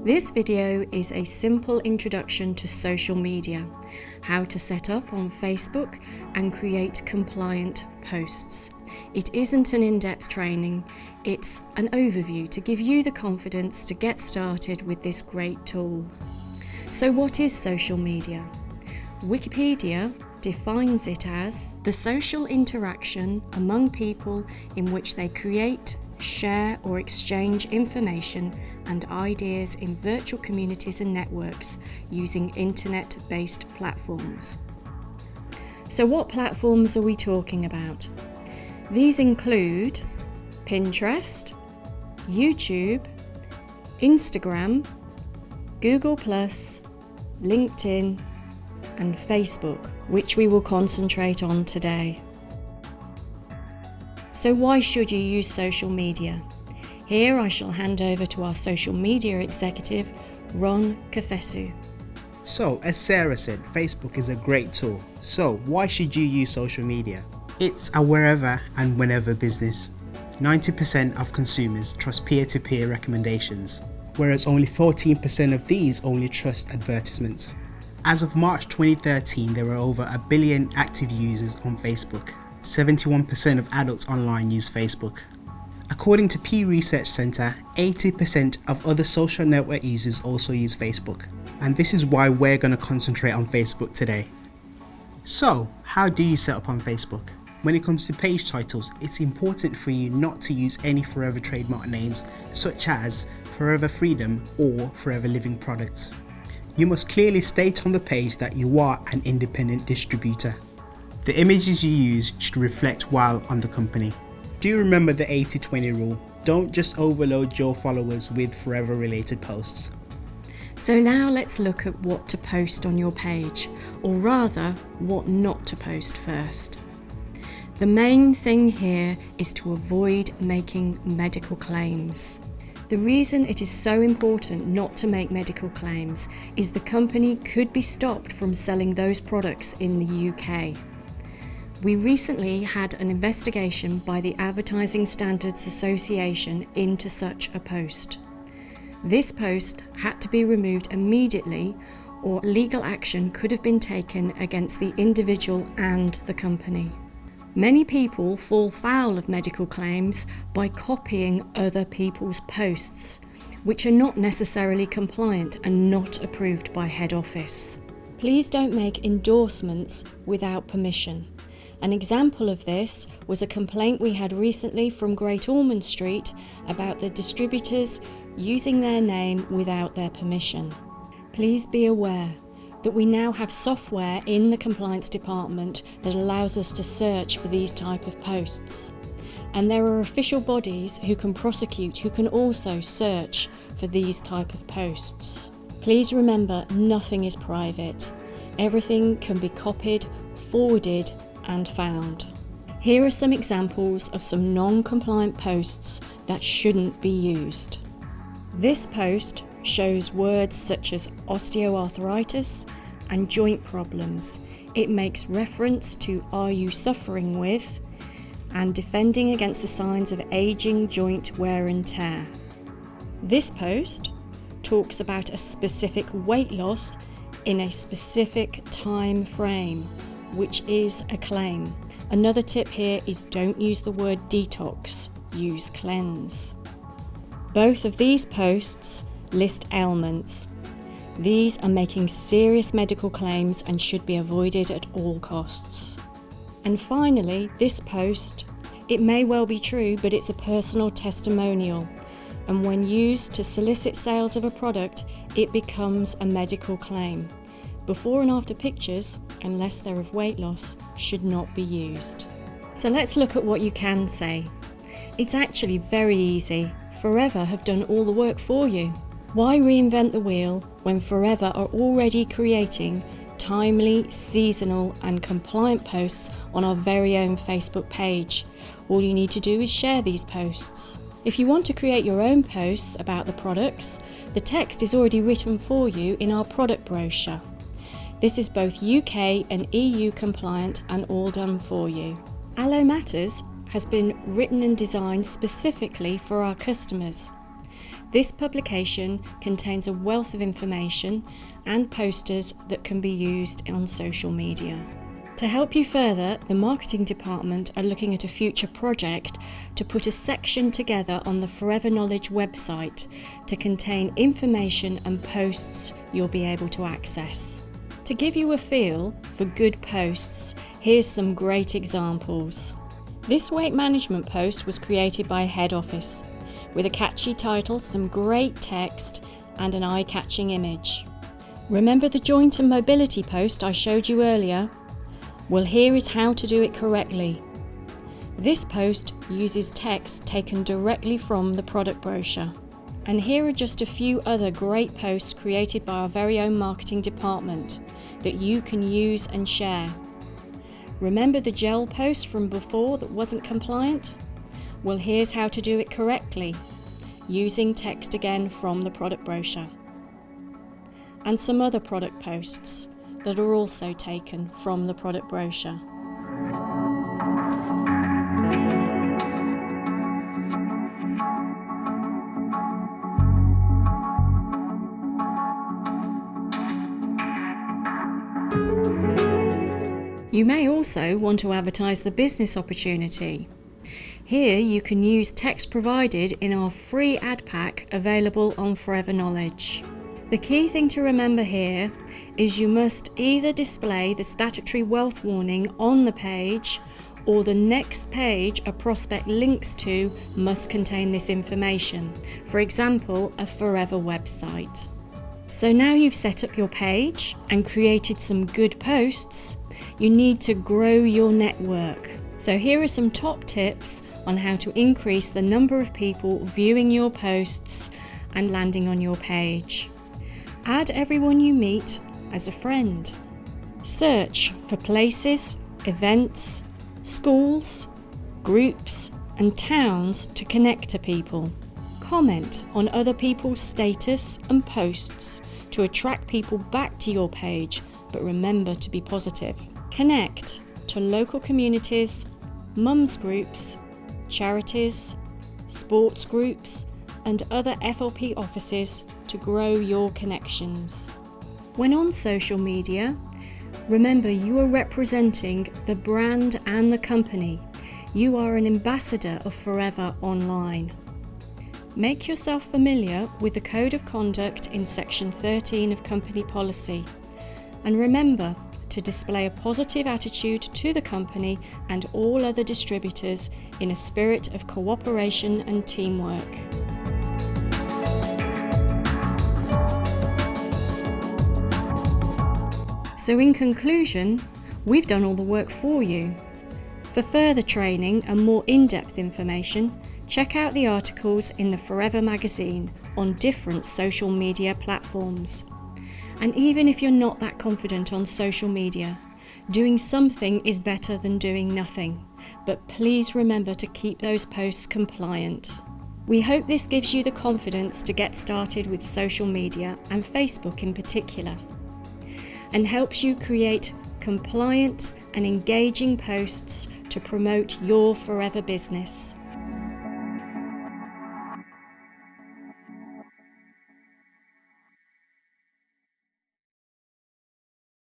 This video is a simple introduction to social media, how to set up on Facebook and create compliant posts. It isn't an in-depth training, it's an overview to give you the confidence to get started with this great tool. So what is social media? Wikipedia defines it as the social interaction among people in which they create, share or exchange information and ideas in virtual communities and networks using internet-based platforms. So what platforms are we talking about? These include Pinterest, YouTube, Instagram, Google+, LinkedIn and Facebook, which we will concentrate on today. So why should you use social media? Here I shall hand over to our social media executive, Ron Kafesu. So, as Sarah said, Facebook is a great tool. So, why should you use social media? It's a wherever and whenever business. 90% of consumers trust peer-to-peer recommendations, whereas only 14% of these only trust advertisements. As of March 2013, there were over 1 billion active users on Facebook. 71% of adults online use Facebook. According to Pew Research Center, 80% of other social network users also use Facebook. And this is why we're going to concentrate on Facebook today. So, how do you set up on Facebook? When it comes to page titles, it's important for you not to use any Forever trademark names such as Forever Freedom or Forever Living Products. You must clearly state on the page that you are an independent distributor. The images you use should reflect well on the company. Do remember the 80-20 rule. Don't just overload your followers with Forever related posts. So now let's look at what to post on your page, or rather, what not to post first. The main thing here is to avoid making medical claims. The reason it is so important not to make medical claims is the company could be stopped from selling those products in the UK. We recently had an investigation by the Advertising Standards Association into such a post. This post had to be removed immediately or legal action could have been taken against the individual and the company. Many people fall foul of medical claims by copying other people's posts, which are not necessarily compliant and not approved by head office. Please don't make endorsements without permission. An example of this was a complaint we had recently from Great Ormond Street about the distributors using their name without their permission. Please be aware that we now have software in the compliance department that allows us to search for these type of posts. And there are official bodies who can prosecute who can also search for these type of posts. Please remember, nothing is private. Everything can be copied, forwarded and found. Here are some examples of some non-compliant posts that shouldn't be used. This post shows words such as osteoarthritis and joint problems. It makes reference to "are you suffering with" and defending against the signs of aging joint wear and tear. This post talks about a specific weight loss in a specific time frame, which is a claim. Another tip here is don't use the word detox, use cleanse. Both of these posts list ailments. These are making serious medical claims and should be avoided at all costs. And finally, this post, it may well be true, but it's a personal testimonial. And when used to solicit sales of a product, it becomes a medical claim. Before and after pictures, unless they're of weight loss, should not be used. So let's look at what you can say. It's actually very easy. Forever have done all the work for you. Why reinvent the wheel when Forever are already creating timely, seasonal and compliant posts on our very own Facebook page? All you need to do is share these posts. If you want to create your own posts about the products, the text is already written for you in our product brochure. This is both UK and EU compliant and all done for you. Aloe Matters has been written and designed specifically for our customers. This publication contains a wealth of information and posters that can be used on social media. To help you further, the marketing department are looking at a future project to put a section together on the Forever Knowledge website to contain information and posts you'll be able to access. To give you a feel for good posts, here's some great examples. This weight management post was created by head office with a catchy title, some great text and an eye-catching image. Remember the joint and mobility post I showed you earlier? Well, here is how to do it correctly. This post uses text taken directly from the product brochure. And here are just a few other great posts created by our very own marketing department that you can use and share. Remember the gel post from before that wasn't compliant? Well, here's how to do it correctly, using text again from the product brochure. And some other product posts that are also taken from the product brochure. You may also want to advertise the business opportunity. Here you can use text provided in our free ad pack available on Forever Knowledge. The key thing to remember here is you must either display the statutory wealth warning on the page, or the next page a prospect links to must contain this information. For example, a Forever website. So now you've set up your page and created some good posts, you need to grow your network. So here are some top tips on how to increase the number of people viewing your posts and landing on your page. Add everyone you meet as a friend. Search for places, events, schools, groups, and towns to connect to people. Comment on other people's status and posts to attract people back to your page, but remember to be positive. Connect to local communities, mums groups, charities, sports groups, and other FLP offices to grow your connections. When on social media, remember you are representing the brand and the company. You are an ambassador of Forever online. Make yourself familiar with the Code of Conduct in Section 13 of Company Policy. And remember to display a positive attitude to the company and all other distributors in a spirit of cooperation and teamwork. So in conclusion, we've done all the work for you. For further training and more in-depth information, check out the articles in the Forever magazine on different social media platforms. And even if you're not that confident on social media, doing something is better than doing nothing. But please remember to keep those posts compliant. We hope this gives you the confidence to get started with social media and Facebook in particular, and helps you create compliant and engaging posts to promote your Forever business.